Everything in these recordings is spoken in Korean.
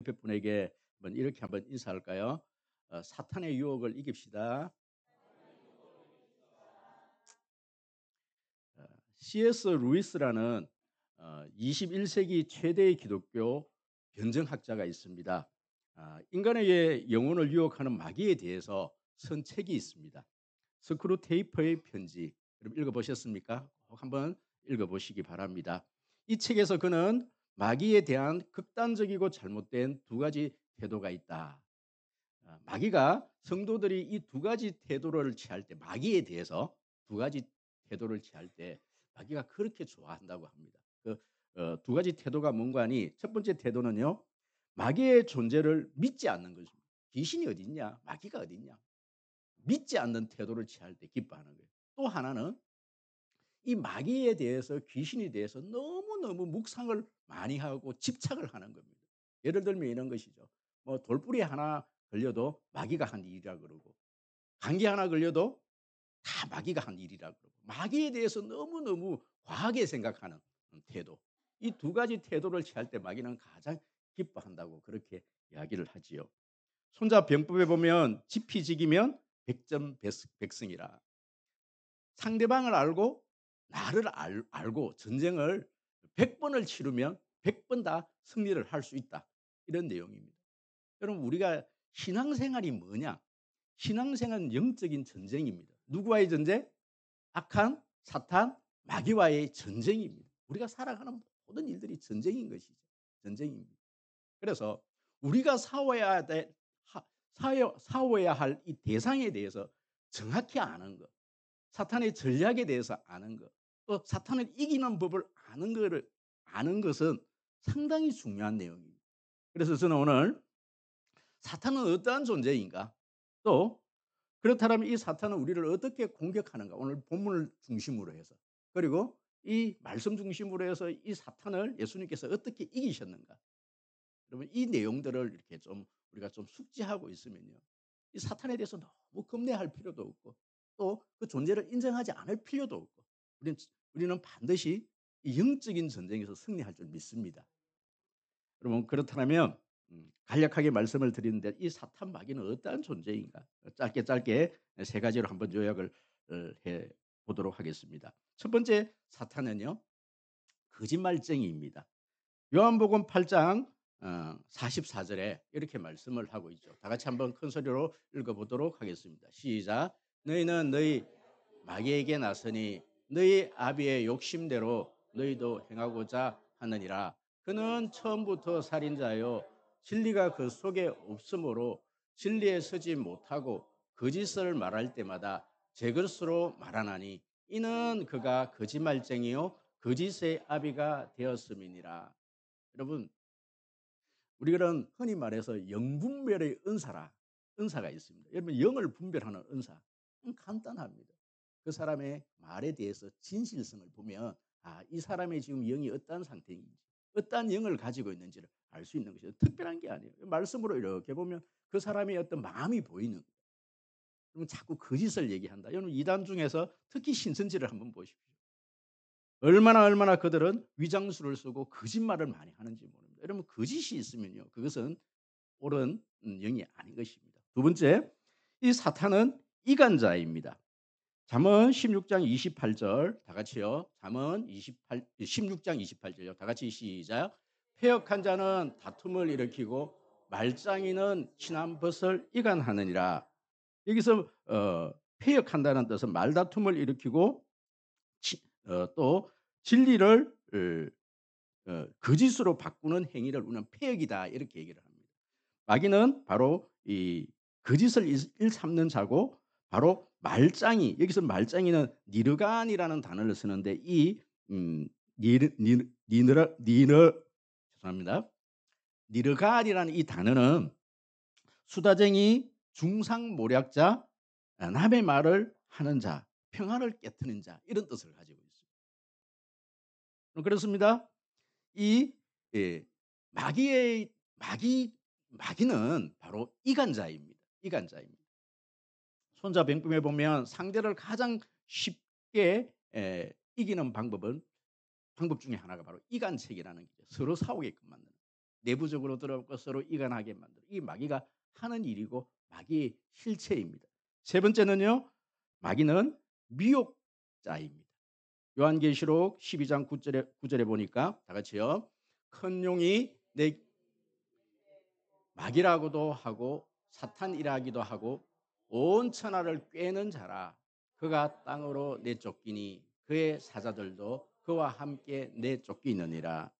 옆에 분에게 이렇게 한번 인사할까요? 사탄의 유혹을 이깁시다. 어, C.S. 루이스라는 21세기 최대의 기독교 변증학자가 있습니다. 인간의 영혼을 유혹하는 마귀에 대해서 쓴 책이 있습니다. 스크루테이프의 편지. 여러분 읽어보셨습니까? 꼭 한번 읽어보시기 바랍니다. 이 책에서 그는 마귀에 대한 극단적이고 잘못된 두 가지 태도가 있다. 마귀가 성도들이 이 두 가지 태도를 취할 때, 마귀에 대해서 두 가지 태도를 취할 때 마귀가 그렇게 좋아한다고 합니다. 두 가지 태도가 뭔가 하니, 첫 번째 태도는요, 마귀의 존재를 믿지 않는 것입니다. 귀신이 어디 있냐, 마귀가 어디 있냐, 믿지 않는 태도를 취할 때 기뻐하는 거예요. 또 하나는 이 마귀에 대해서, 귀신에 대해서 너무너무 묵상을 많이 하고 집착을 하는 겁니다. 예를 들면 이런 것이죠. 돌뿌리 하나 걸려도 마귀가 한 일이라 그러고, 감기 하나 걸려도 다 마귀가 한 일이라 그러고, 마귀에 대해서 너무너무 과하게 생각하는 태도. 이 두 가지 태도를 취할 때 마귀는 가장 기뻐한다고 그렇게 이야기를 하지요. 손자 병법에 보면 지피지기면 백점 백승이라. 상대방을 알고 나를 알고 전쟁을 100번을 치르면 100번 다 승리를 할 수 있다. 이런 내용입니다. 여러분, 우리가 신앙생활이 뭐냐? 신앙생활은 영적인 전쟁입니다. 누구와의 전쟁? 악한 사탄, 마귀와의 전쟁입니다. 우리가 살아가는 모든 일들이 전쟁인 것이죠. 전쟁입니다. 그래서 우리가 싸워야 할 이 대상에 대해서 정확히 아는 것, 사탄의 전략에 대해서 아는 것, 또 사탄을 이기는 법을 아는 것은 상당히 중요한 내용입니다. 그래서 저는 오늘 사탄은 어떠한 존재인가, 또 그렇다면 이 사탄은 우리를 어떻게 공격하는가, 오늘 본문을 중심으로 해서, 그리고 이 말씀 중심으로 해서 이 사탄을 예수님께서 어떻게 이기셨는가, 여러분 이 내용들을 이렇게 좀 우리가 좀 숙지하고 있으면요, 이 사탄에 대해서 너무 겁내할 필요도 없고, 또 그 존재를 인정하지 않을 필요도 없고, 우리는 반드시 이 영적인 전쟁에서 승리할 줄 믿습니다. 여러분, 그렇다면 간략하게 말씀을 드리는데, 이 사탄 마귀는 어떠한 존재인가, 짧게 세 가지로 한번 요약을 해 보도록 하겠습니다. 첫 번째 사탄은요, 거짓말쟁이입니다. 요한복음 8장 44절에 이렇게 말씀을 하고 있죠. 다 같이 한번 큰 소리로 읽어보도록 하겠습니다. 시작. 너희는 너희 마귀에게 나서니 너희 아비의 욕심대로 너희도 행하고자 하느니라. 그는 처음부터 살인자요 진리가 그 속에 없으므로 진리에 서지 못하고 거짓을 말할 때마다 제 것으로 말하나니 이는 그가 거짓말쟁이요 거짓의 아비가 되었음이니라. 여러분, 우리는 흔히 말해서 영분별의 은사가 있습니다. 여러분, 영을 분별하는 은사 간단합니다. 그 사람의 말에 대해서 진실성을 보면, 이 사람의 지금 영이 어떠한 상태인지, 어떠한 영을 가지고 있는지를 알 수 있는 것이죠. 특별한 게 아니에요. 말씀으로 이렇게 보면 그 사람의 어떤 마음이 보이는 거예요. 그러면 자꾸 거짓을 얘기한다. 여러분, 이단 중에서 특히 신천지를 한번 보십시오. 얼마나 그들은 위장술을 쓰고 거짓말을 많이 하는지 모릅니다. 여러분, 거짓이 있으면요, 그것은 옳은 영이 아닌 것입니다. 두 번째, 이 사탄은 이간자입니다. 잠언 16장 28절 다 같이요. 잠언 16장 28절요. 다 같이 시작. 패역한 자는 다툼을 일으키고 말짱이는 친한 벗을 이간하느니라. 여기서 패역한다는 뜻은 말다툼을 일으키고 또 진리를 거짓으로 바꾸는 행위를 우리는 패역이다, 이렇게 얘기를 합니다. 마귀는 바로 이 거짓을 일삼는 자고, 바로 말짱이, 여기서 말짱이는 니르간이라는 단어를 쓰는데, 이 죄송합니다. 니르간이라는 이 단어는 수다쟁이, 중상모략자, 남의 말을 하는 자, 평화를 깨트는 자, 이런 뜻을 가지고 있습니다. 그렇습니다. 이 예, 마귀의 마귀 마귀는 바로 이간자입니다. 이간자입니다. 손자병법에 보면 상대를 가장 쉽게 이기는 방법 중에 하나가 바로 이간책이라는 게 서로 싸우게끔 만드는. 내부적으로 들어가고 서로 이간하게 만들어. 이게 마귀가 하는 일이고 마귀의 실체입니다. 세 번째는요. 마귀는 미혹자입니다. 요한계시록 12장 9절에 보니까 다 같이요. 큰 용이 내 마귀라고도 하고 사탄이라기도 하고 온 천하를 꿰는 자라. 그가 땅으로 내쫓기니 그의 사자들도 그와 함께 내쫓기느니라.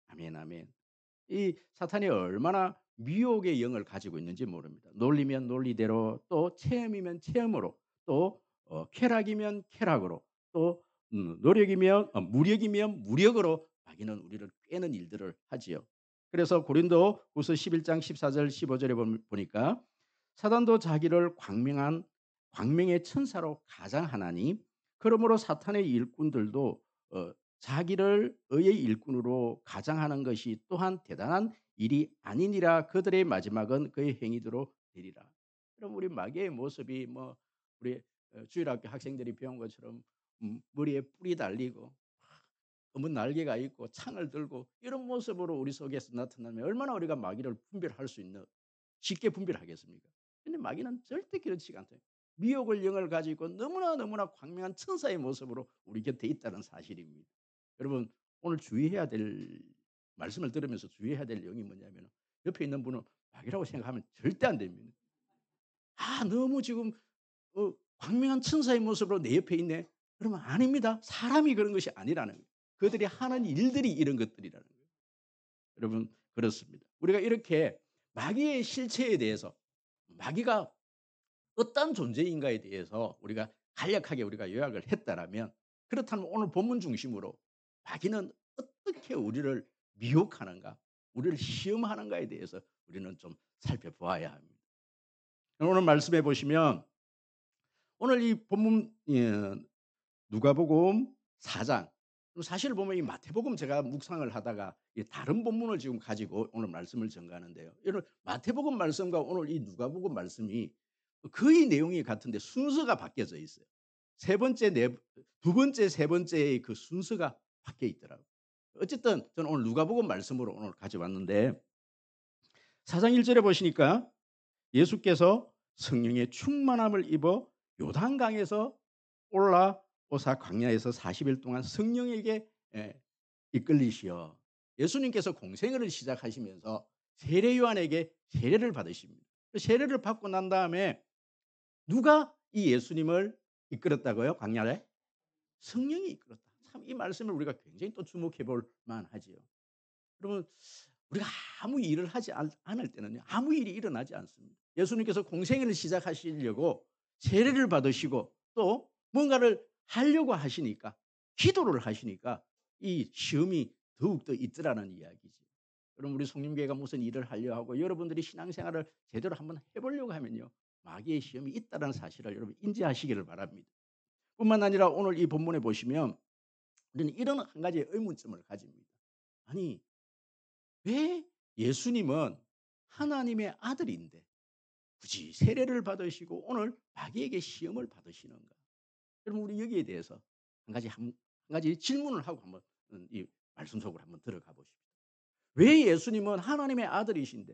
아멘 아멘. 이 사탄이 얼마나 미혹의 영을 가지고 있는지 모릅니다. 논리면 논리대로 또 체험이면 체험으로 또 쾌락이면 쾌락으로 또 노력이면 무력이면 무력으로 마귀는 우리를 꿰는 일들을 하지요. 그래서 고린도후서 11장 14절 15절에 보니까 사단도 자기를 광명의 천사로 가장하나니 그러므로 사탄의 일꾼들도 자기를 의의 일꾼으로 가장하는 것이 또한 대단한 일이 아니니라. 그들의 마지막은 그의 행위대로 되리라. 그럼 우리 마귀의 모습이 뭐 우리 주일학교 학생들이 배운 것처럼 머리에 뿔이 달리고 검은 날개가 있고 창을 들고 이런 모습으로 우리 속에서 나타나면 얼마나 우리가 마귀를 분별할 수 있는 쉽게 분별하겠습니까? 근데 마귀는 절대 그렇지가 않대요. 미혹을 영을 가지고 너무나 광명한 천사의 모습으로 우리 곁에 있다는 사실입니다. 여러분 오늘 주의해야 될 말씀을 들으면서 주의해야 될 내용이 뭐냐면 옆에 있는 분은 마귀라고 생각하면 절대 안 됩니다. 너무 지금 광명한 천사의 모습으로 내 옆에 있네. 그러면 아닙니다. 사람이 그런 것이 아니라는 거예요. 그들이 하는 일들이 이런 것들이라는 거예요. 여러분 그렇습니다. 우리가 이렇게 마귀의 실체에 대해서 마귀가 어떤 존재인가에 대해서 우리가 간략하게 우리가 요약을 했다라면 그렇다면 오늘 본문 중심으로 마귀는 어떻게 우리를 미혹하는가, 우리를 시험하는가에 대해서 우리는 좀 살펴보아야 합니다. 오늘 말씀해 보시면 오늘 이 본문 누가복음 4장 사실 보면 이 마태복음 제가 묵상을 하다가 다른 본문을 지금 가지고 오늘 말씀을 전가하는데요. 이런 마태복음 말씀과 오늘 이 누가복음 말씀이 거의 내용이 같은데 순서가 바뀌어져 있어요. 두 번째, 세 번째의 그 순서가 바뀌어 있더라고요. 어쨌든 저는 오늘 누가복음 말씀으로 오늘 가져왔는데 4장 1절에 보시니까 예수께서 성령의 충만함을 입어 요단강에서 올라오사 광야에서 40일 동안 성령에게 이끌리시어 예수님께서 공생애를 시작하시면서 세례 요한에게 세례를 받으십니다. 세례를 받고 난 다음에 누가 이 예수님을 이끌었다고요? 광야에? 성령이 이끌었다. 참 이 말씀을 우리가 굉장히 또 주목해 볼 만하지요. 여러분 우리가 아무 일을 하지 않을 때는요. 아무 일이 일어나지 않습니다. 예수님께서 공생애를 시작하시려고 세례를 받으시고 또 뭔가를 하려고 하시니까 기도를 하시니까 이 시험이 더욱더 있더라는 이야기죠. 그럼 우리 송림교회가 무슨 일을 하려 하고 여러분들이 신앙생활을 제대로 한번 해보려고 하면요. 마귀의 시험이 있다는 사실을 여러분 인지하시기를 바랍니다. 뿐만 아니라 오늘 이 본문에 보시면 우리는 이런 한 가지의 의문점을 가집니다. 아니 왜 예수님은 하나님의 아들인데 굳이 세례를 받으시고 오늘 마귀에게 시험을 받으시는가? 여러분 우리 여기에 대해서 한 가지 질문을 하고 한번 이 말씀 속으로 한번 들어가 보십시오. 왜 예수님은 하나님의 아들이신데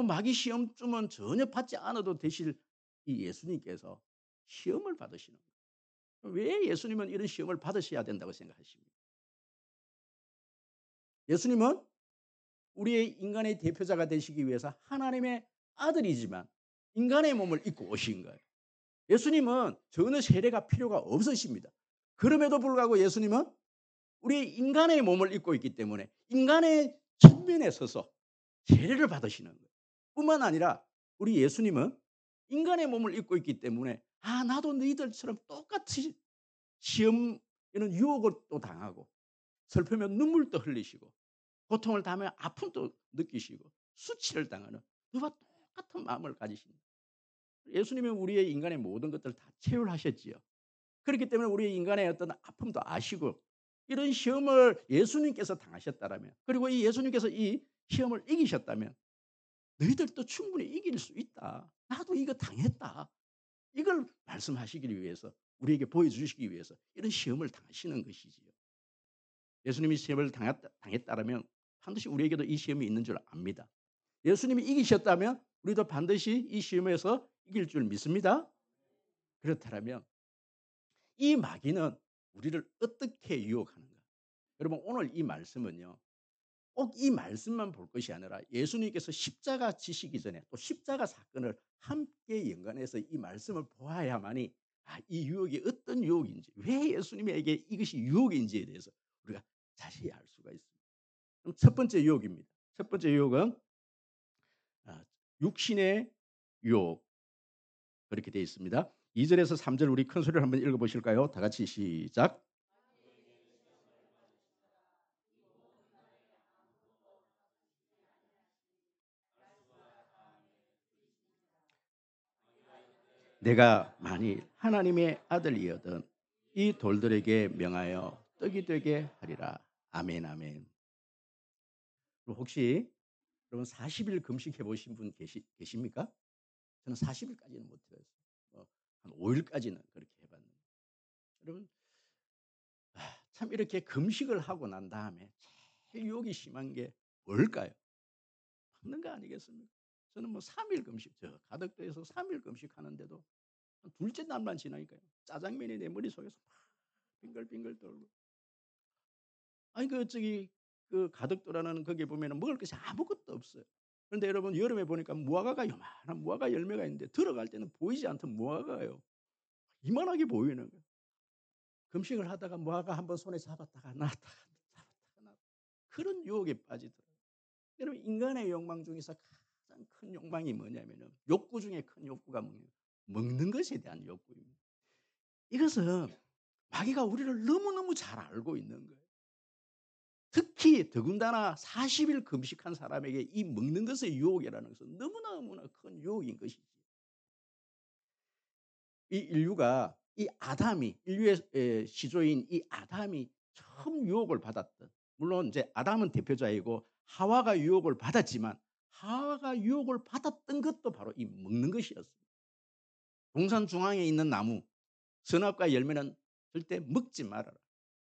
마귀 시험쯤은 전혀 받지 않아도 되실 이 예수님께서 시험을 받으시는가? 왜 예수님은 이런 시험을 받으셔야 된다고 생각하십니까? 예수님은 우리의 인간의 대표자가 되시기 위해서 하나님의 아들이지만 인간의 몸을 입고 오신 거예요. 예수님은 전혀 세례가 필요가 없으십니다. 그럼에도 불구하고 예수님은 우리 인간의 몸을 입고 있기 때문에 인간의 측면에 서서 세례를 받으시는 거예요. 뿐만 아니라 우리 예수님은 인간의 몸을 입고 있기 때문에 나도 너희들처럼 똑같이 시험 이런 유혹을 또 당하고 슬프면 눈물도 흘리시고 고통을 당하면 아픔도 느끼시고 수치를 당하는 그와 똑같은 마음을 가지십니다. 예수님은 우리의 인간의 모든 것들을 다 체휼하셨지요. 그렇기 때문에 우리의 인간의 어떤 아픔도 아시고 이런 시험을 예수님께서 당하셨다라면 그리고 이 예수님께서 이 시험을 이기셨다면 너희들도 충분히 이길 수 있다. 나도 이거 당했다. 이걸 말씀하시기 위해서 우리에게 보여주시기 위해서 이런 시험을 당하시는 것이지요. 예수님이 시험을 당했다라면 반드시 우리에게도 이 시험이 있는 줄 압니다. 예수님이 이기셨다면 우리도 반드시 이 시험에서 이길 줄 믿습니다. 그렇다면 이 마귀는 우리를 어떻게 유혹하는가? 여러분 오늘 이 말씀은요. 꼭 이 말씀만 볼 것이 아니라 예수님께서 십자가 지시기 전에 또 십자가 사건을 함께 연관해서 이 말씀을 보아야만이 이 유혹이 어떤 유혹인지 왜 예수님에게 이것이 유혹인지에 대해서 우리가 자세히 알 수가 있습니다. 그럼 첫 번째 유혹입니다. 첫 번째 유혹은 육신의 유혹 그렇게 되어 있습니다. 2절에서 3절 우리 큰 소리를 한번 읽어보실까요? 다 같이 시작. 내가 만일 하나님의 아들이거든 이 돌들에게 명하여 떡이 되게 하리라. 아멘 아멘. 그럼 혹시 여러분 40일 금식해 보신 분 계십니까? 저는 40일까지는 못 해봤어요. 한 5일까지는 그렇게 해봤는데 여러분 참 이렇게 금식을 하고 난 다음에 제일 유혹이 심한 게 뭘까요? 먹는 거 아니겠습니까? 저는 뭐 3일 금식 저 가덕도에서 3일 금식하는데도 한 둘째 날만 지나니까요. 짜장면이 내 머릿속에서 막 빙글빙글 돌고 아니 그 가덕도라는 거기에 보면은 먹을 것이 아무것도 없어요. 그런데 여러분 여름에 보니까 무화과가 요만한 무화과 열매가 있는데 들어갈 때는 보이지 않던 무화과가요. 이만하게 보이는 거예요. 금식을 하다가 무화과 한번 손에 잡았다가 놨다가 잡았다가 놨다가 그런 유혹에 빠지더라고요. 여러분 인간의 욕망 중에서 가장 큰 욕망이 뭐냐면은 욕구 중에 큰 욕구가 뭐냐면 먹는 것에 대한 욕구입니다. 이것은 마귀가 우리를 너무너무 잘 알고 있는 거예요. 특히 더군다나 40일 금식한 사람에게 이 먹는 것의 유혹이라는 것은 너무너무나 큰 유혹인 것이지. 이 인류가 이 아담이 인류의 시조인 이 아담이 처음 유혹을 받았던 물론 이제 아담은 대표자이고 하와가 유혹을 받았지만 하와가 유혹을 받았던 것도 바로 이 먹는 것이었습니다. 동산 중앙에 있는 나무 선악과 열매는 절대 먹지 말아라.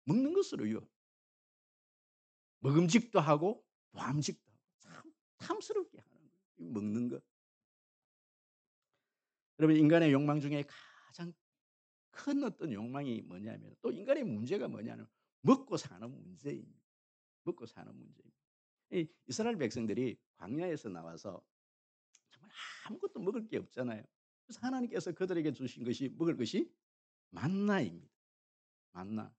먹는 것으로 유혹. 먹음직도 하고 보암직도 하고 참 탐스럽게 하는 거예요. 이 먹는 것. 여러분 인간의 욕망 중에 가장 큰 어떤 욕망이 뭐냐면 또 인간의 문제가 뭐냐면 먹고 사는 문제입니다. 먹고 사는 문제입니다. 이 이스라엘 백성들이 광야에서 나와서 정말 아무것도 먹을 게 없잖아요. 그래서 하나님께서 그들에게 주신 것이 먹을 것이 만나입니다. 만나.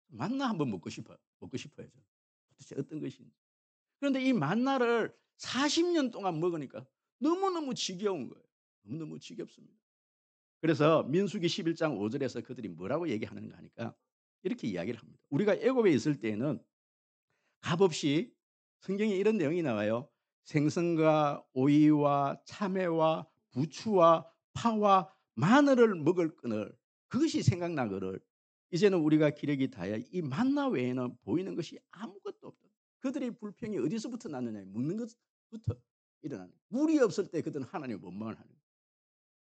만나 한번 먹고 싶어요. 먹고 싶어요. 저는. 도대체 어떤 것인지. 그런데 이 만나를 40년 동안 먹으니까 너무너무 지겨운 거예요. 너무너무 지겹습니다. 그래서 민수기 11장 5절에서 그들이 뭐라고 얘기하는가 하니까 이렇게 이야기를 합니다. 우리가 애굽에 있을 때에는 값없이 성경에 이런 내용이 나와요. 생선과 오이와 참외와 부추와 파와 마늘을 먹을 끈을 그것이 생각나거늘 이제는 우리가 기력이 다야 이 만나 외에는 보이는 것이 아무것도 없다. 그들의 불평이 어디서부터 났느냐 먹는 것부터 일어나는 물이 없을 때 그들은 하나님을 원망을 하는 거예요.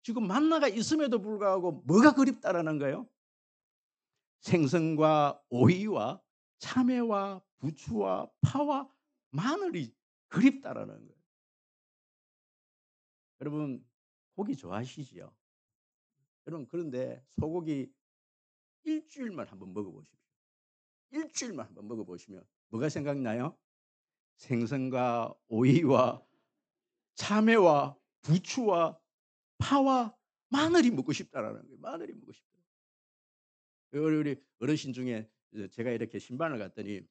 지금 만나가 있음에도 불구하고 뭐가 그립다라는 거예요? 생선과 오이와 참외와 부추와 파와 마늘이 그립다라는 거예요. 여러분 고기 좋아하시지요? 여러분 그런데 소고기 일주일만 한번 먹어보십시오. 일주일만 한번 먹어보시면 뭐가 생각나요? 생선과 오이와 참외와 부추와 파와 마늘이 먹고 싶다라는 거예요. 마늘이 먹고 싶다. 우리 어르신 중에 제가 이렇게 신방을 갔더니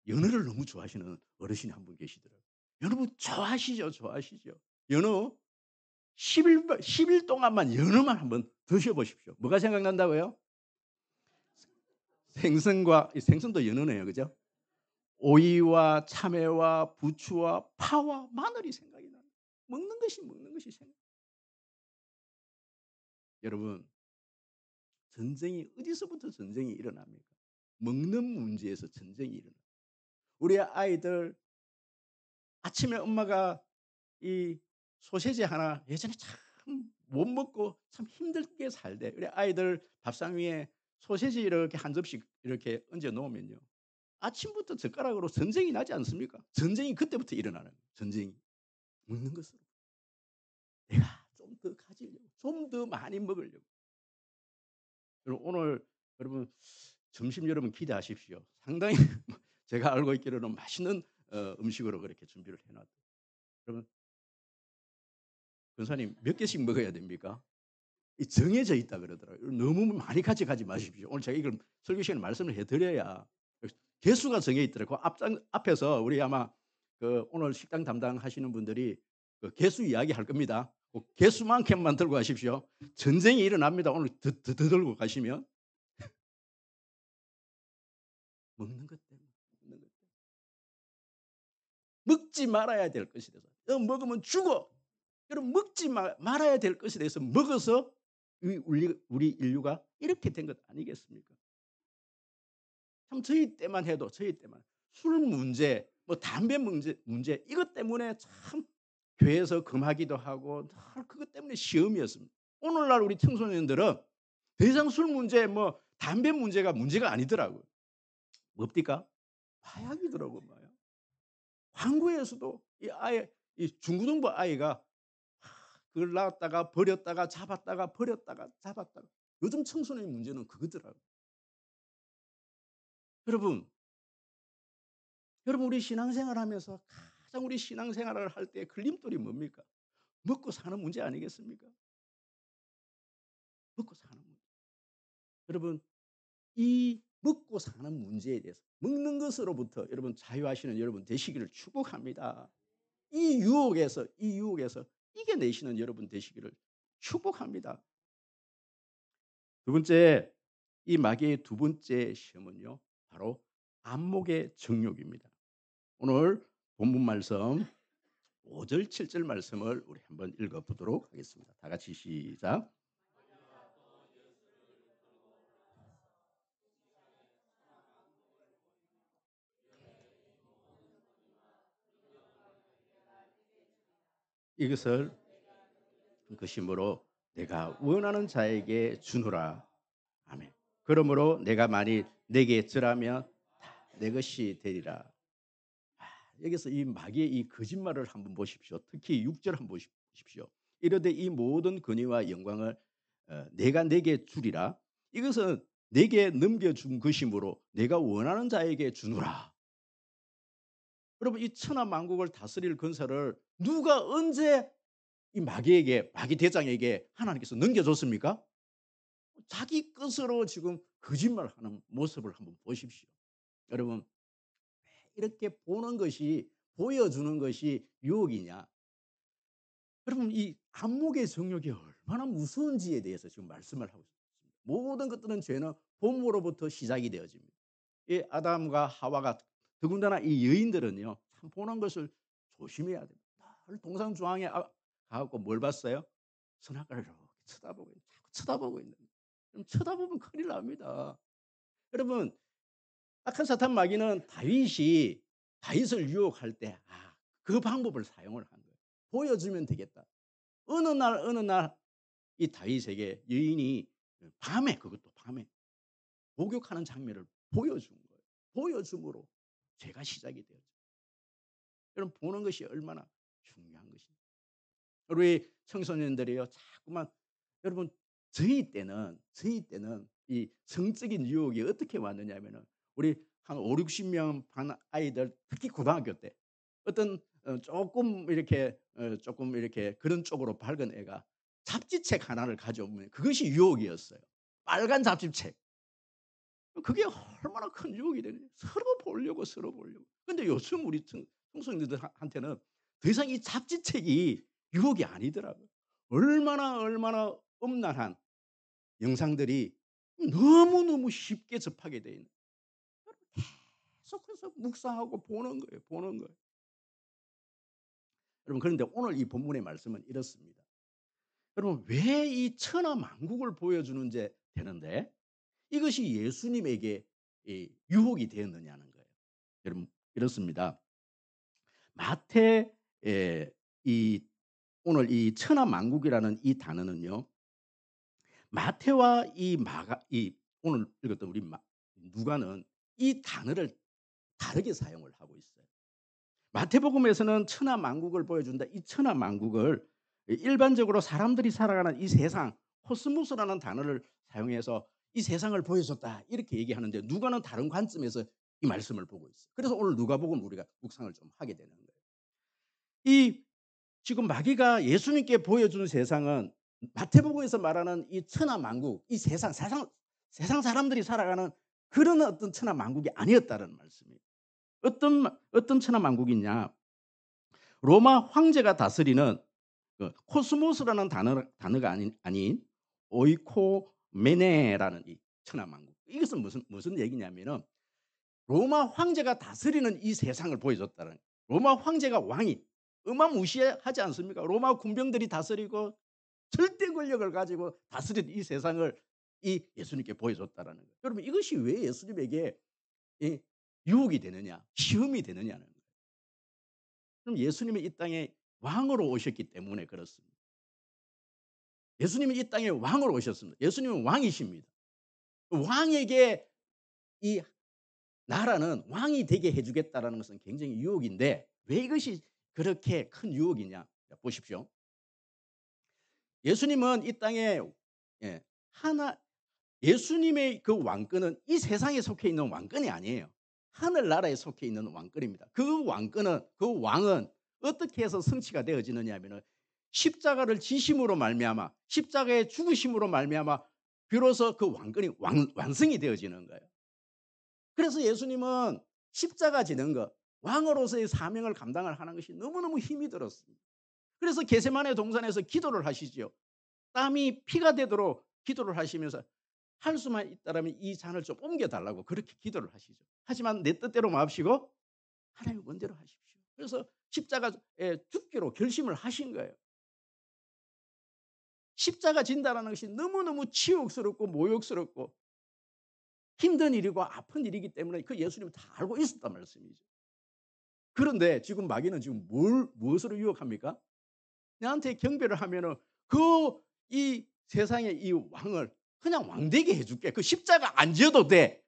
연어를 너무 좋아하시는 어르신이 한 분 계시더라고요. 연어 좋아하시죠? 좋아하시죠? 연어 10일 동안만 연어만 한번 드셔 보십시오. 뭐가 생각난다고요? 생선과 이 생선도 연어네요. 그죠? 오이와 참외와 부추와 파와 마늘이 생각이 나요. 먹는 것이 생각. 여러분 전쟁이 어디서부터 전쟁이 일어납니까? 먹는 문제에서 전쟁이 일어나요. 우리 아이들 아침에 엄마가 이 소시지 하나 예전에 참 못 먹고 참 힘들게 살대. 우리 아이들 밥상 위에 소시지 이렇게 한 접시 이렇게 얹어 놓으면요. 아침부터 젓가락으로 전쟁이 나지 않습니까? 전쟁이 그때부터 일어나는 거예요. 전쟁이. 먹는 것으로. 내가 좀 더 가지려고, 좀 더 많이 먹으려고. 여러분 오늘 여러분 점심 여러분 기대하십시오. 상당히 제가 알고 있기로는 맛있는 음식으로 그렇게 준비를 해 놨어요. 여러분 권사님 몇 개씩 먹어야 됩니까? 이 정해져 있다 그러더라고요. 너무 많이 가져가지 마십시오. 오늘 제가 이걸 설교 시간에 말씀을 해 드려야 개수가 정해 있더라고요. 앞에서 우리 아마 그 오늘 식당 담당하시는 분들이 그 개수 이야기할 겁니다. 그 개수만큼만 들고 가십시오. 전쟁이 일어납니다. 오늘 더 들고 가시면 먹는 것 때문에 먹는 것 때문에. 먹지 말아야 될 것이 돼서 먹으면 죽어. 여러분 먹지 말아야 될 것에 대해서 먹어서 우리 인류가 이렇게 된 것 아니겠습니까? 참 저희 때만 해도 저희 때만 술 문제, 뭐 담배 문제 이것 때문에 참 교회에서 금하기도 하고 늘 그것 때문에 시험이었습니다. 오늘날 우리 청소년들은 더 이상 술 문제, 뭐 담배 문제가 아니더라고요. 뭡니까? 마약이더라고 마약. 광고에서도 이 중고등부 아이가 그걸 낳았다가 버렸다가 잡았다가 버렸다가 잡았다가 요즘 청소년의 문제는 그거더라고요. 여러분, 여러분 우리 신앙생활하면서 가장 우리 신앙생활을 할 때 걸림돌이 뭡니까? 먹고 사는 문제 아니겠습니까? 먹고 사는 문제. 여러분 이 먹고 사는 문제에 대해서 먹는 것으로부터 여러분 자유하시는 여러분 되시기를 축복합니다. 이 유혹에서 이겨내시는 여러분 되시기를 축복합니다. 두 번째, 이 마귀의 두 번째 시험은요. 바로 안목의 정욕입니다. 오늘 본문 말씀 5절 7절 말씀을 우리 한번 읽어 보도록 하겠습니다. 다 같이 시작. 이것을 그 심으로 내가 원하는 자에게 주노라. 아멘. 그러므로 내가 만일 내게 절하면 다 내 것이 되리라. 아, 여기서 이 마귀의 이 거짓말을 한번 보십시오. 특히 6절 한번 보십시오. 이르되 이 모든 권위와 영광을 내가 내게 주리라. 이것은 내게 넘겨준 것이므로 내가 원하는 자에게 주노라. 여러분 이 천하 만국을 다스릴 권세를 누가 언제 이 마귀 대장에게 하나님께서 넘겨줬습니까? 자기 것으로 지금 거짓말하는 모습을 한번 보십시오. 여러분 이렇게 보는 것이 보여주는 것이 유혹이냐? 여러분 이 안목의 정욕이 얼마나 무서운지에 대해서 지금 말씀을 하고 있습니다. 모든 것들은 죄는 봄으로부터 시작이 되어집니다. 이 아담과 하와가 더군다나 이 여인들은요 참 보는 것을 조심해야 됩니다. 늘 동상 주항에 가갖고 뭘 봤어요? 선악과를 이렇게 자꾸 쳐다보고 있는 거예요. 그럼 쳐다보면 큰일 납니다. 여러분 악한 사탄 마귀는 다윗을 유혹할 때 그 방법을 사용을 한 거예요. 보여주면 되겠다. 어느 날 이 다윗에게 여인이 그것도 밤에 목욕하는 장면을 보여준 거예요. 보여줌으로 죄가 시작이 되었죠. 여러분 보는 것이 얼마나 중요한 것입니까? 우리 청소년들이요 자꾸만 여러분 저희 때는 이 성적인 유혹이 어떻게 왔느냐면은 우리 한 5-60명 반 아이들 특히 고등학교 때 어떤 조금 이렇게 그런 쪽으로 밝은 애가 잡지책 하나를 가져오면 그것이 유혹이었어요. 빨간 잡지책. 그게 얼마나 큰 유혹이 되는지 서로 보려고. 근데 요즘 우리 청소년들한테는 더 이상 이 잡지책이 유혹이 아니더라고요. 얼마나 음란한 영상들이 너무너무 쉽게 접하게 돼 있는 계속해서 묵상하고 보는 거예요. 여러분 그런데 오늘 이 본문의 말씀은 이렇습니다. 여러분 왜 이 천하 만국을 보여주는지 되는데 이것이 예수님에게 이 유혹이 되었느냐는 거예요. 여러분 이렇습니다. 마태 이 오늘 이 천하 만국이라는 이 단어는요. 마태와 이 오늘 읽었던 우리 누가는 이 단어를 다르게 사용을 하고 있어요. 마태복음에서는 천하 만국을 보여준다. 이 천하 만국을 일반적으로 사람들이 살아가는 이 세상, 코스모스라는 단어를 사용해서 이 세상을 보여줬다. 이렇게 얘기하는데 누가는 다른 관점에서 이 말씀을 보고 있어요. 그래서 오늘 누가복음 우리가 묵상을 좀 하게 되는 거예요. 이 지금 마귀가 예수님께 보여준 세상은 마태복음에서 말하는 이 천하 만국, 이 세상 사람들이 살아가는 그런 어떤 천하 만국이 아니었다는 말씀이에요. 어떤 천하 만국이냐? 로마 황제가 다스리는 그 코스모스라는 단어가 아닌 오이코메네라는 이 천하 만국. 이것은 무슨 얘기냐면은 로마 황제가 다스리는 이 세상을 보여줬다는 거예요. 로마 황제가 왕이 어마무시하지 않습니까? 로마 군병들이 다스리고 절대 권력을 가지고 다스리는 이 세상을 이 예수님께 보여줬다라는 거예요. 여러분 이것이 왜 예수님에게 이 유혹이 되느냐, 시험이 되느냐는 거예요. 그럼 예수님이 이 땅에 왕으로 오셨기 때문에 그렇습니다. 예수님이 이 땅에 왕으로 오셨습니다. 예수님은 왕이십니다. 왕에게 이 나라는 왕이 되게 해 주겠다라는 것은 굉장히 유혹인데 왜 이것이 그렇게 큰 유혹이냐? 자 보십시오. 예수님은 이 땅에 예 하나 예수님의 그 왕권은 이 세상에 속해 있는 왕권이 아니에요. 하늘나라에 속해 있는 왕권입니다. 그 왕권은 그 왕은 어떻게 해서 성취가 되어지느냐 하면은 십자가를 지심으로 말미암아 십자가의 죽으심으로 말미암아 비로소 그 왕권이 완성이 되어지는 거예요. 그래서 예수님은 십자가 지는 것, 왕으로서의 사명을 감당을 하는 것이 너무너무 힘이 들었습니다. 그래서 겟세마네 동산에서 기도를 하시지요. 땀이 피가 되도록 기도를 하시면서 할 수만 있다라면 이 잔을 좀 옮겨 달라고 그렇게 기도를 하시죠. 하지만 내 뜻대로 마옵시고 하나님의 원대로 하십시오. 그래서 십자가에 죽기로 결심을 하신 거예요. 십자가 진다라는 것이 너무너무 치욕스럽고 모욕스럽고 힘든 일이고 아픈 일이기 때문에 그 예수님은 다 알고 있었단 말씀이죠. 그런데 지금 마귀는 지금 무엇으로 유혹합니까? 내한테 경배를 하면은 그 이 세상의 이 왕을 그냥 왕되게 해줄게. 그 십자가 안 지어도 돼.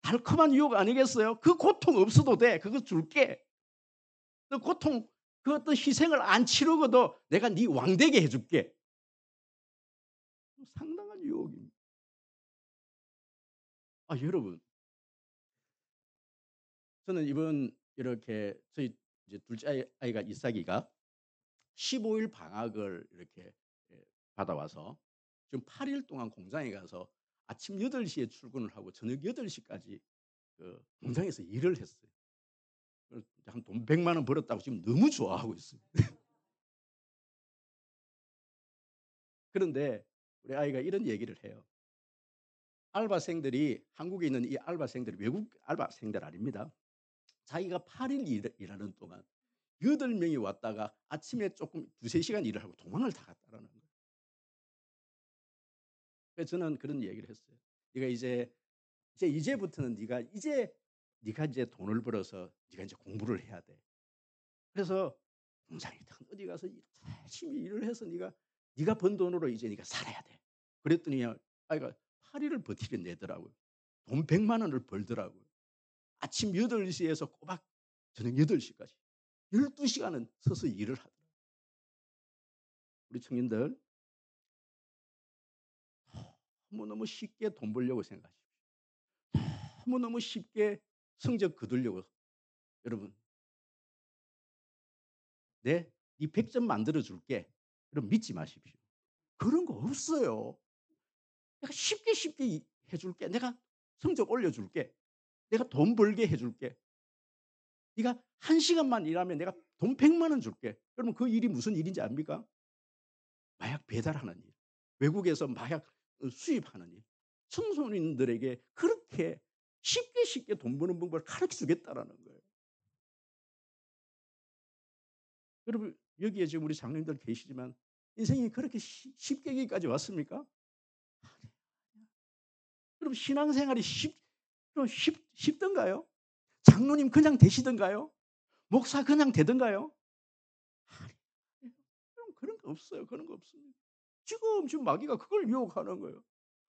달콤한 유혹 아니겠어요? 그 고통 없어도 돼. 그거 줄게. 그 고통, 그 어떤 희생을 안 치르고도 내가 네 왕되게 해줄게. 상당한 유혹입니다. 아, 여러분, 저는 이번 이렇게 저희 이제 둘째 아이가 이삭이가 15일 방학을 이렇게 받아와서 지금 8일 동안 공장에 가서 아침 8시에 출근을 하고 저녁 8시까지 그 공장에서 일을 했어요. 한 돈 100만 원 벌었다고 지금 너무 좋아하고 있어요. 그런데 우리 아이가 이런 얘기를 해요. 알바생들이 한국에 있는 이 알바생들이 외국 알바생들 아닙니다. 자기가 8일 일하는 동안 8명이 왔다가 아침에 조금 2-3시간 일을 하고 도망을 다 갔다라는 거예요. 그래서 저는 그런 얘기를 했어요. 네가 이제부터는 네가 이제 돈을 벌어서 네가 이제 공부를 해야 돼. 그래서 공장이든 어디 가서 열심히 일을 해서 네가 번 돈으로 이제 네가 살아야 돼. 그랬더니 아이가 8일을 버티겠내더라고요. 돈 100만 원을 벌더라고요. 아침 8시에서 꼬박 저녁 8시까지 12시간은 서서 일을 하더라고요. 우리 청년들 너무너무 쉽게 돈 벌려고 생각하십시오. 너무너무 쉽게 성적 거두려고 여러분 네 100점 만들어 줄게. 그럼 믿지 마십시오. 그런 거 없어요. 내가 쉽게 해 줄게. 내가 성적 올려 줄게. 내가 돈 벌게 해 줄게. 네가 1시간만 일하면 내가 돈 100만 원 줄게. 여러분 그 일이 무슨 일인지 압니까? 마약 배달하는 일. 외국에서 마약 수입하는 일. 청소년들에게 그렇게 쉽게 돈 버는 방법을 가르쳐 주겠다라는 거예요. 여러분 여기에 지금 우리 장로님들 계시지만 인생이 그렇게 쉽게 여기까지 왔습니까? 그럼 신앙생활이 쉽던가요? 장로님 그냥 되시던가요? 목사 그냥 되던가요? 그런 거 없어요. 그런 거 없습니다. 지금 마귀가 그걸 유혹하는 거예요.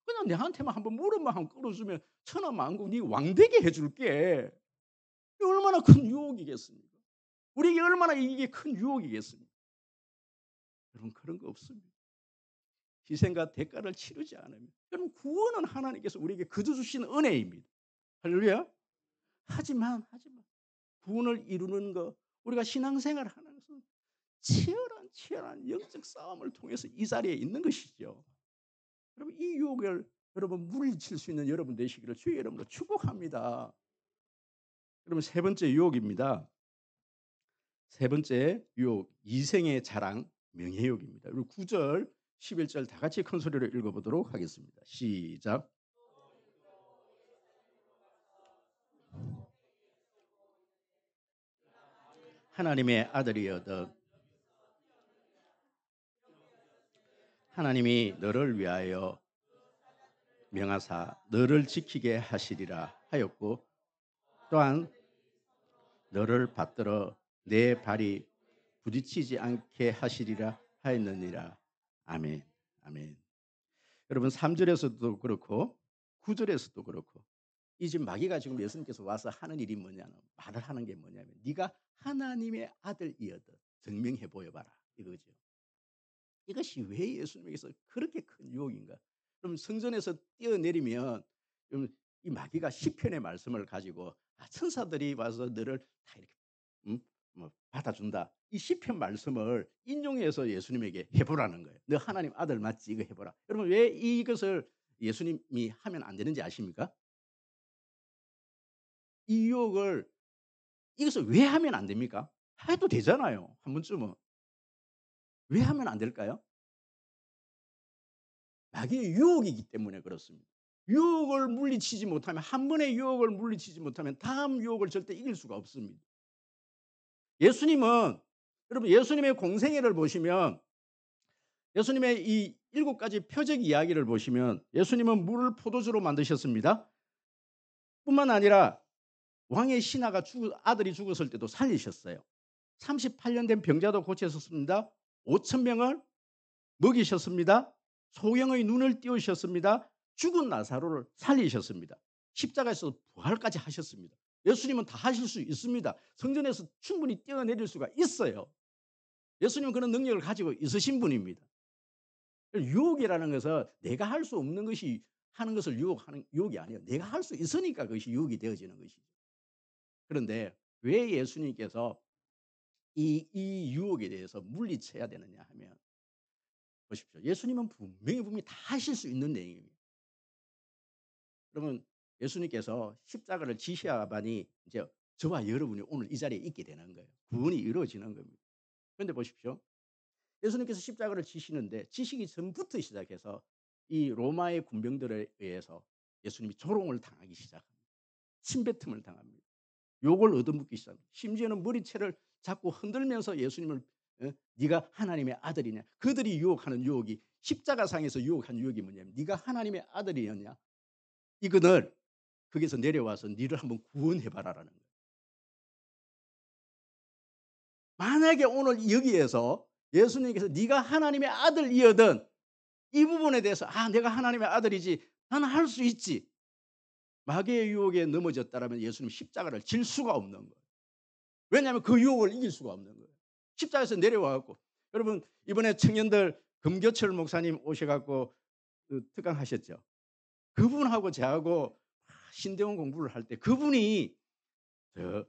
그냥 내한테만 한번 무릎만 한번 꿇어주면 천하 만국 네 왕되게 해줄게. 얼마나 큰 유혹이겠습니까? 우리에게 얼마나 이게 큰 유혹이겠습니까? 여러분 그런 거 없습니다. 희생과 대가를 치르지 않으면 여러분 구원은 하나님께서 우리에게 거저 주신 은혜입니다. 할렐루야. 하지만 구원을 이루는 거 우리가 신앙생활을 하는 것은 치열한 영적 싸움을 통해서 이 자리에 있는 것이죠. 여러분 이 유혹을 여러분 물리칠 수 있는 여러분 되시기를 주의 이름으로 축복합니다. 여러분 세 번째 유혹입니다. 세 번째 유혹 이생의 자랑 명예욕입니다. 그리고 9절 11절 다 같이 큰 소리로 읽어보도록 하겠습니다. 시작. 하나님의 아들이여든 하나님이 너를 위하여 명하사 너를 지키게 하시리라 하였고 또한 너를 받들어 내 발이 부딪히지 않게 하시리라 하였느니라. 아멘. 아멘. 여러분 3절에서도 그렇고 9절에서도 그렇고 이 지금 마귀가 지금 예수님께서 와서 하는 일이 뭐냐면 말을 하는 게 뭐냐면 네가 하나님의 아들이어도 증명해 보여봐라 이거죠. 이것이 왜 예수님께서 그렇게 큰 유혹인가? 그럼 성전에서 뛰어내리면 이 마귀가 시편의 말씀을 가지고 천사들이 와서 너를 다 이렇게 뭐 받아준다. 이 시편 말씀을 인용해서 예수님에게 해보라는 거예요. 너 하나님 아들 맞지? 이거 해보라. 여러분 왜 이것을 예수님이 하면 안 되는지 아십니까? 이 유혹을 이것을 왜 하면 안 됩니까? 해도 되잖아요. 한 번쯤은. 왜 하면 안 될까요? 마귀의 유혹이기 때문에 그렇습니다. 유혹을 물리치지 못하면 한 번의 유혹을 물리치지 못하면 다음 유혹을 절대 이길 수가 없습니다. 예수님은 여러분 예수님의 공생애를 보시면 예수님의 이 7가지 표적 이야기를 보시면 예수님은 물을 포도주로 만드셨습니다. 뿐만 아니라 왕의 신하가 아들이 죽었을 때도 살리셨어요. 38년 된 병자도 고치셨습니다. 5천 명을 먹이셨습니다. 소경의 눈을 띄우셨습니다. 죽은 나사로를 살리셨습니다. 십자가에서 부활까지 하셨습니다. 예수님은 다 하실 수 있습니다. 성전에서 충분히 뛰어내릴 수가 있어요. 예수님은 그런 능력을 가지고 있으신 분입니다. 유혹이라는 것은 내가 할 수 없는 것이 하는 것을 유혹이 아니에요. 내가 할 수 있으니까 그것이 유혹이 되어지는 것이죠. 그런데 왜 예수님께서 이 유혹에 대해서 물리쳐야 되느냐 하면 보십시오. 예수님은 분명히 다 하실 수 있는 내용입니다. 그러면 예수님께서 십자가를 지셔야만이 이제 저와 여러분이 오늘 이 자리에 있게 되는 거예요. 구원이 이루어지는 겁니다. 그런데 보십시오. 예수님께서 십자가를 지시는데 지시기 전부터 시작해서 이 로마의 군병들에 의해서 예수님이 조롱을 당하기 시작합니다. 침뱉음을 당합니다. 욕을 얻어먹기 시작합니다. 심지어는 머리채를 잡고 흔들면서 예수님을 네가 하나님의 아들이냐. 그들이 유혹하는 유혹이 십자가상에서 유혹한 유혹이 뭐냐면 네가 하나님의 아들이었냐. 이거를 거기서 내려와서 니를 한번 구원해봐라라는 거예요. 만약에 오늘 여기에서 예수님께서 네가 하나님의 아들이거든 이 부분에 대해서 내가 하나님의 아들이지 나는 할 수 있지. 마귀의 유혹에 넘어졌다라면 예수님 십자가를 질 수가 없는 거예요. 왜냐하면 그 유혹을 이길 수가 없는 거예요. 십자가에서 내려와 갖고 여러분 이번에 청년들 금교철 목사님 오셔 갖고 특강하셨죠. 그분하고 저하고 신대원 공부를 할 때 그분이 저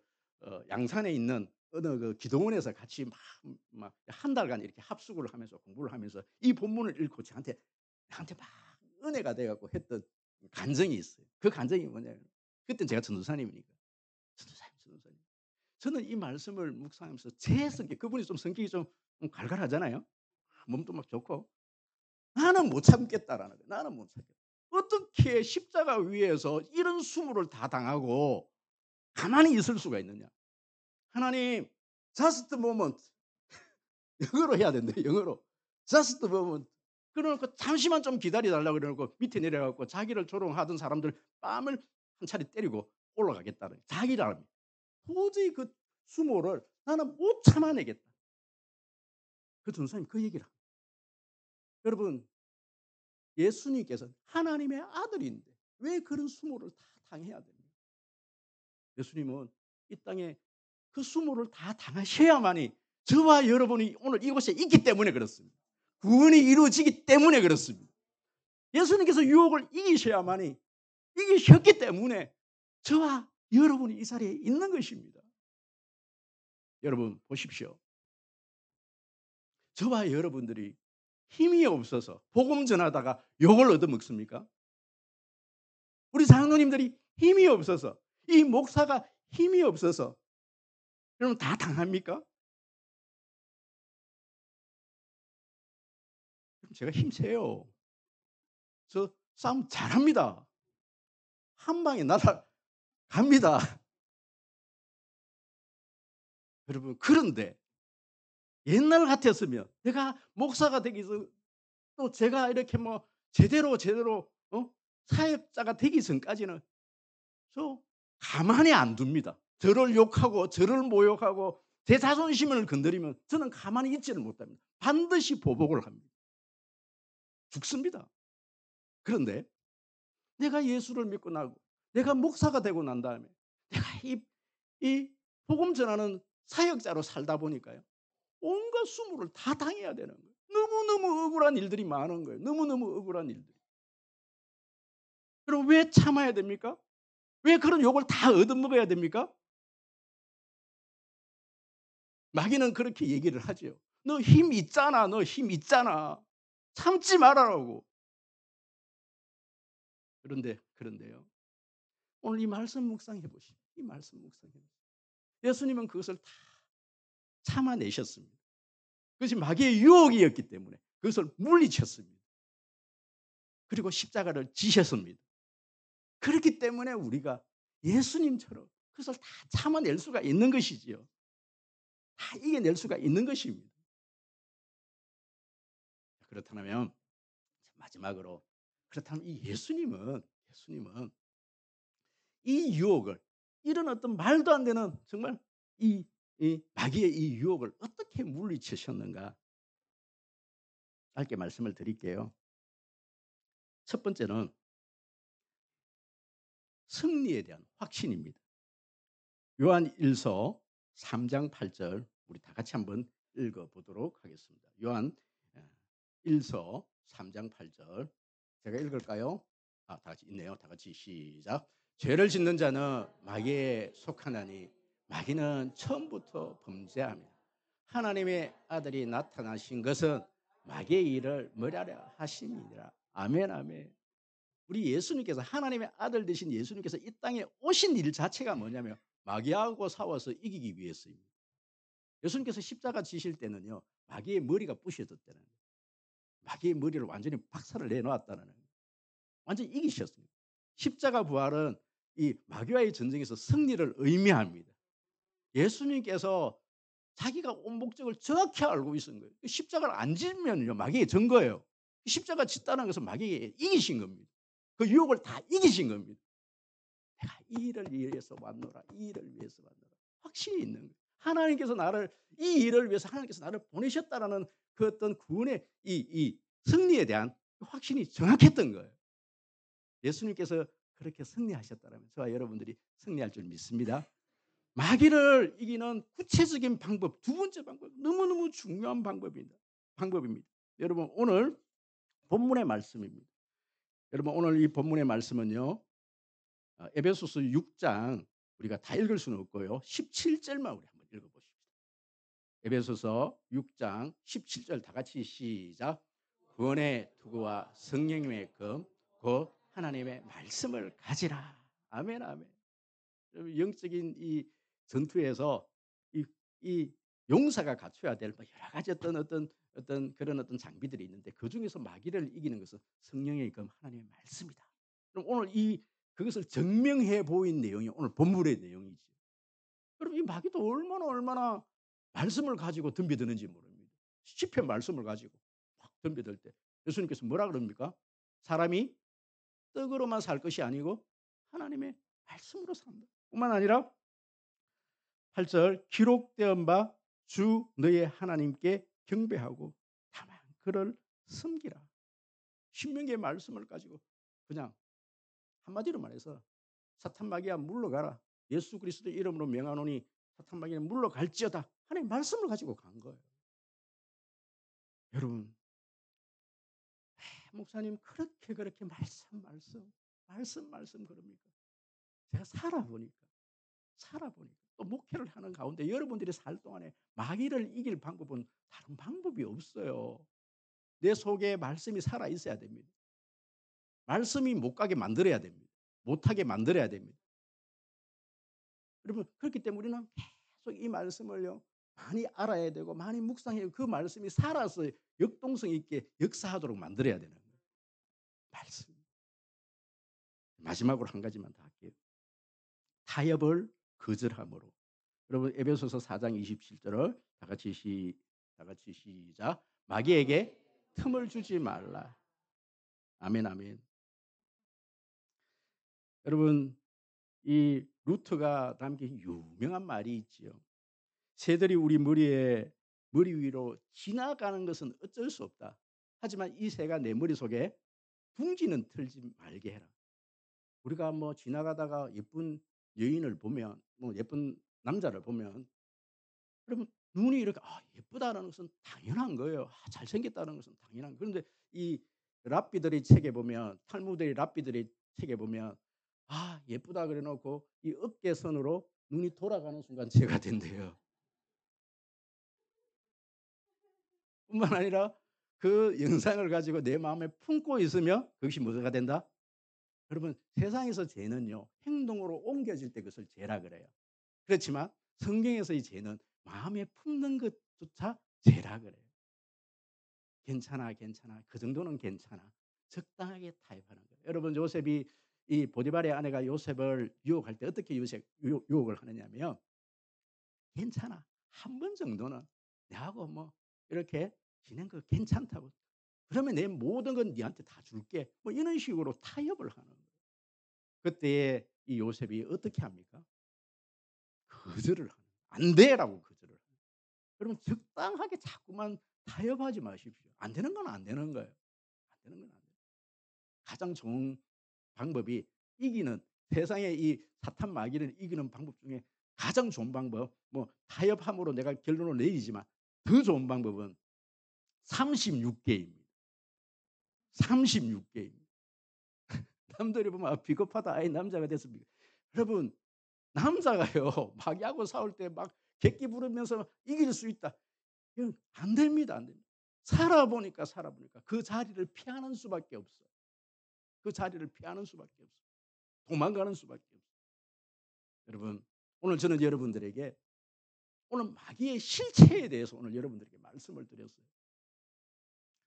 양산에 있는 어느 그 기도원에서 같이 막 한 달간 이렇게 합숙을 하면서 공부를 하면서 이 본문을 읽고 나한테 막 은혜가 돼 갖고 했던 간증이 있어요. 그 간증이 뭐냐면 그때는 제가 전도사님이니까. 전도사님. 저는 이 말씀을 묵상하면서 제 성격 그분이 좀 성격이 좀 갈갈하잖아요. 몸도 막 좋고. 나는 못 참겠다라는 거예요. 나는 못 참겠다. 어떻게 십자가 위에서 이런 수모를 다 당하고 가만히 있을 수가 있느냐. 하나님 just a moment 영어로 해야 된대. 영어로 just a moment 그러니까 잠시만 좀 기다려달라고 그러고 밑에 내려가고 자기를 조롱하던 사람들 뺨을 한 차례 때리고 올라가겠다는 자기라면 도저히 그 수모를 나는 못 참아내겠다. 그 전사님 그 얘기를 합니다. 여러분 예수님께서 하나님의 아들인데 왜 그런 수모를 다 당해야 됩니까? 예수님은 이 땅에 그 수모를 다 당하셔야만이 저와 여러분이 오늘 이곳에 있기 때문에 그렇습니다. 구원이 이루어지기 때문에 그렇습니다. 예수님께서 유혹을 이기셔야만이 이기셨기 때문에 저와 여러분이 이 자리에 있는 것입니다. 여러분 보십시오. 저와 여러분들이 힘이 없어서 복음 전하다가 욕을 얻어먹습니까? 우리 장로님들이 힘이 없어서 이 목사가 힘이 없어서 여러분 다 당합니까? 제가 힘세요. 저 싸움 잘합니다. 한 방에 날아갑니다. 여러분 그런데 옛날 같았으면 내가 목사가 되기 전 또 제가 이렇게 뭐 제대로 사역자가 되기 전까지는 저 가만히 안 둡니다. 저를 욕하고 저를 모욕하고 제 자존심을 건드리면 저는 가만히 있지를 못합니다. 반드시 보복을 합니다. 죽습니다. 그런데 내가 예수를 믿고 나고 내가 목사가 되고 난 다음에 내가 이 복음 전하는 사역자로 살다 보니까요. 온갖 수모를 다 당해야 되는 거예요. 너무너무 억울한 일들이 많은 거예요. 너무너무 억울한 일들이. 그럼 왜 참아야 됩니까? 왜 그런 욕을 다 얻어먹어야 됩니까? 마귀는 그렇게 얘기를 하죠. 너 힘 있잖아. 너 힘 있잖아. 참지 말아라고. 그런데요. 오늘 이 말씀 묵상해 보시오. 이 말씀 묵상해 보시오. 예수님은 그것을 다 참아내셨습니다. 그것이 마귀의 유혹이었기 때문에 그것을 물리쳤습니다. 그리고 십자가를 지셨습니다. 그렇기 때문에 우리가 예수님처럼 그것을 다 참아낼 수가 있는 것이지요. 다 이겨낼 수가 있는 것입니다. 그렇다면 마지막으로 그렇다면 이 예수님은 이 유혹을 이런 어떤 말도 안 되는 정말 이 마귀의 이 유혹을 어떻게 물리치셨는가 짧게 말씀을 드릴게요. 첫 번째는 승리에 대한 확신입니다. 요한 1서 3장 8절 우리 다 같이 한번 읽어보도록 하겠습니다. 요한 1서 3장 8절 제가 읽을까요? 다 같이 있네요. 다 같이 시작. 죄를 짓는 자는 마귀에 속하나니 마귀는 처음부터 범죄합니다. 하나님의 아들이 나타나신 것은 마귀의 일을 멸하려 하심이니라. 아멘 아멘. 우리 예수님께서 하나님의 아들 되신 예수님께서 이 땅에 오신 일 자체가 뭐냐면 마귀하고 싸워서 이기기 위해서입니다. 예수님께서 십자가 지실 때는요. 마귀의 머리가 부셔졌다는 거예요. 마귀의 머리를 완전히 박살을 내놓았다는 거예요. 완전히 이기셨습니다. 십자가 부활은 이 마귀와의 전쟁에서 승리를 의미합니다. 예수님께서 자기가 온 목적을 정확히 알고 있었던 거예요. 십자가를 안 지면요 마귀의 전 거예요. 십자가 짓다는 것은 마귀에게 이기신 겁니다. 그 유혹을 다 이기신 겁니다. 내가 이 일을 위해서 왔노라. 이 일을 위해서 왔노라. 확신이 있는 거예요. 하나님께서 이 일을 위해서 하나님께서 나를 보내셨다라는 그 어떤 구원의 이 승리에 대한 확신이 정확했던 거예요. 예수님께서 그렇게 승리하셨다면 저와 여러분들이 승리할 줄 믿습니다. 마귀를 이기는 구체적인 방법, 두 번째 방법, 너무너무 중요한 방법입니다. 여러분 오늘 본문의 말씀입니다. 여러분 오늘 이 본문의 말씀은요. 에베소서 6장 우리가 다 읽을 수는 없고요. 17절만 우리 한번 읽어보십시다. 에베소서 6장 17절 다 같이 시작. 구원의 투구와 성령님의 검 곧 하나님의 말씀을 가지라. 아멘 아멘. 영적인 이 전투에서 이 용사가 갖춰야 될 여러 가지 어떤 그런 어떤 장비들이 있는데 그 중에서 마귀를 이기는 것은 성령의 검 하나님의 말씀이다. 그럼 오늘 그것을 증명해 보인 내용이 오늘 본문의 내용이죠. 그럼 이 마귀도 얼마나 말씀을 가지고 덤벼드는지 모릅니다. 시편 말씀을 가지고 확 덤벼들 때 예수님께서 뭐라 그럽니까? 사람이 떡으로만 살 것이 아니고 하나님의 말씀으로 산다. 뿐만 아니라 8절 기록된 바 주 너의 하나님께 경배하고 다만 그를 섬기라. 신명기의 말씀을 가지고 그냥 한마디로 말해서 사탄 마귀야 물러가라. 예수 그리스도 이름으로 명하노니 사탄 마귀는 물러갈지어다. 하나님 말씀을 가지고 간 거예요. 여러분, 목사님 그렇게 말씀 그럽니까? 제가 살아보니까 또 목회를 하는 가운데 여러분들이 살 동안에 마귀를 이길 방법은 다른 방법이 없어요. 내 속에 말씀이 살아 있어야 됩니다. 말씀이 못 가게 만들어야 됩니다. 못하게 만들어야 됩니다. 여러분, 그렇기 때문에 우리는 계속 이 말씀을요 많이 알아야 되고 많이 묵상해야 그 말씀이 살아서 역동성 있게 역사하도록 만들어야 되는 거예요. 말씀. 마지막으로 한 가지만 더 할게요. 타협을 거절함으로. 여러분 에베소서 4장 27절을 다 같이 시작. 마귀에게 틈을 주지 말라. 아멘, 아멘. 여러분, 이 루트가 담긴 유명한 말이 있지요. 새들이 우리 머리 위로 지나가는 것은 어쩔 수 없다. 하지만 이 새가 내 머릿속에 둥지는 틀지 말게 해라. 우리가 뭐 지나가다가 예쁜 여인을 보면, 뭐 예쁜 남자를 보면, 그러면 눈이 이렇게 예쁘다는 것은 당연한 거예요. 잘생겼다는 것은 당연한 거예요. 그런데 이 랍비들의 책에 보면, 탈무드의 랍비들의 책에 보면 예쁘다 그래 놓고 이 어깨선으로 눈이 돌아가는 순간 죄가 된대요. 뿐만 아니라 그 영상을 가지고 내 마음에 품고 있으면 그것이 뭐가 된다? 여러분, 세상에서 죄는요 행동으로 옮겨질 때 그것을 죄라 그래요. 그렇지만 성경에서의 죄는 마음에 품는 것조차 죄라 그래요. 괜찮아, 그 정도는 괜찮아. 적당하게 타협하는 거예요. 여러분, 요셉이 이 보디발의 아내가 요셉을 유혹할 때 어떻게 유혹을 하느냐면, 괜찮아, 한 번 정도는 내하고 뭐 이렇게 지낸 거 괜찮다고, 그러면 내 모든 건 네한테 다 줄게, 뭐 이런 식으로 타협을 하는 거예요. 그때 이 요셉이 어떻게 합니까? 거절을 하는 거예요. 안 돼라고 거절을 해요. 여러분, 적당하게 자꾸만 타협하지 마십시오. 안 되는 건 안 되는 거예요. 안 되는 건 안 돼요. 가장 좋은 방법이 이기는, 세상의 이 사탄 마귀를 이기는 방법 중에 가장 좋은 방법, 뭐 타협함으로 내가 결론을 내리지만 더 좋은 방법은 36개입니다. 36개입니다. 남들이 보면 비겁하다. 아이 남자가 됐습니까? 여러분, 남자가요 마귀하고 싸울 때 막 객기 부르면서 이길 수 있다. 이건 안 됩니다. 안 됩니다. 살아보니까 그 자리를 피하는 수밖에 없어. 그 자리를 피하는 수밖에 없어. 도망가는 수밖에 없어. 여러분, 오늘 저는 여러분들에게 오늘 마귀의 실체에 대해서 오늘 여러분들에게 말씀을 드렸어요.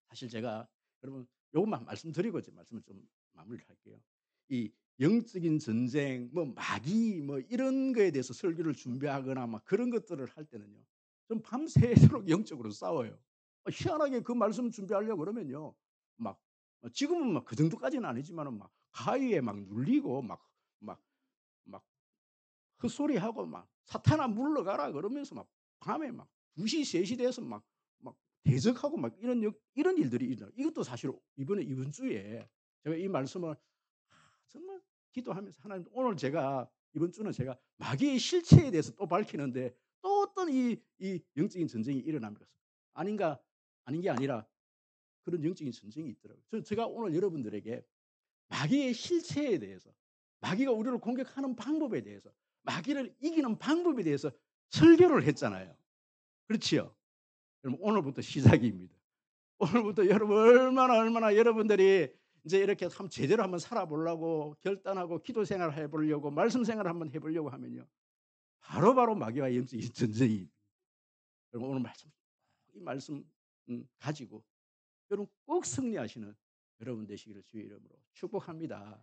사실 제가 여러분 요것만 말씀드리고 이제 말씀을 좀 마무리를 할게요. 이 영적인 전쟁, 뭐 마귀 뭐 이런 거에 대해서 설교를 준비하거나 막 그런 것들을 할 때는요, 좀 밤새도록 영적으로 싸워요. 희한하게 그 말씀 준비하려고 그러면요, 막 지금은 막 그 정도까지는 아니지만은 막 가위에 막 눌리고 막 헛소리하고 막 "사탄아 물러가라." 그러면서 막 밤에 막 2시 3시 돼서 막 대적하고 막 이런 일들이 일어나요. 이것도 사실 이번 주에 제가 이 말씀을 정말 기도하면서 하나님, 오늘 제가 이번 주는 제가 마귀의 실체에 대해서 또 밝히는데 또 어떤 이 영적인 전쟁이 일어나는 것은 아닌 게 아니라 그런 영적인 전쟁이 있더라고요. 제가 오늘 여러분들에게 마귀의 실체에 대해서, 마귀가 우리를 공격하는 방법에 대해서, 마귀를 이기는 방법에 대해서 설교를 했잖아요. 그렇지요? 그럼 오늘부터 시작입니다. 오늘부터 여러분 얼마나 여러분들이 이제 이렇게 제대로 한번 살아보려고 결단하고 기도 생활을 해보려고 말씀 생활을 한번 해보려고 하면요, 바로바로 마귀와 영적인 전쟁이. 여러분, 오늘 이 말씀 가지고 여러분 꼭 승리하시는 여러분 되시기를 주의 이름으로 축복합니다.